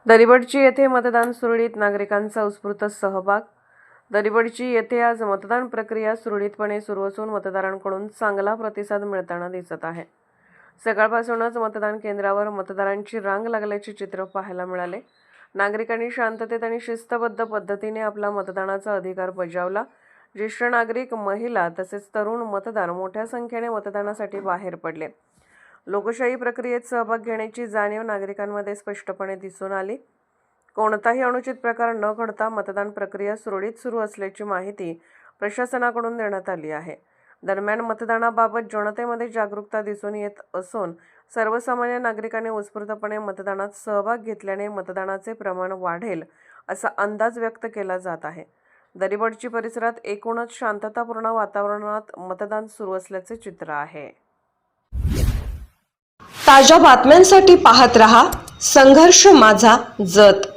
दरिबडची येथे मतदान सुरळीत, नागरिकांचा उत्स्फूर्त सहभाग. दरिबडची येथे आज मतदान प्रक्रिया सुरळीतपणे सुरू असून मतदारांकडून चांगला प्रतिसाद मिळताना दिसत आहे. सकाळपासूनच मतदान केंद्रावर मतदारांची रांग लागल्याचे चित्र पाहायला मिळाले. नागरिकांनी शांततेत आणि शिस्तबद्ध पद्धतीने आपला मतदानाचा अधिकार बजावला. ज्येष्ठ नागरिक, महिला तसेच तरुण मतदार मोठ्या संख्येने मतदानासाठी बाहेर पडले. लोकशाही प्रक्रियेत सहभाग घेण्याची जाणीव नागरिकांमध्ये स्पष्टपणे दिसून आली. कोणताही अनुचित प्रकार न घडता मतदान प्रक्रिया सुरळीत सुरू असल्याची माहिती प्रशासनाकडून देण्यात आली आहे. दरम्यान मतदानाबाबत जनतेमध्ये जागरूकता दिसून येत असून सर्वसामान्य नागरिकांनी उत्स्फूर्तपणे मतदानात सहभाग घेतल्याने मतदानाचे प्रमाण वाढेल असा अंदाज व्यक्त केला जात आहे. दरिबडची परिसरात एकूणच शांततापूर्ण वातावरणात मतदान सुरू असल्याचे चित्र आहे. ताज्या बातम्यांसाठी पाहत रहा संघर्ष माझा जत.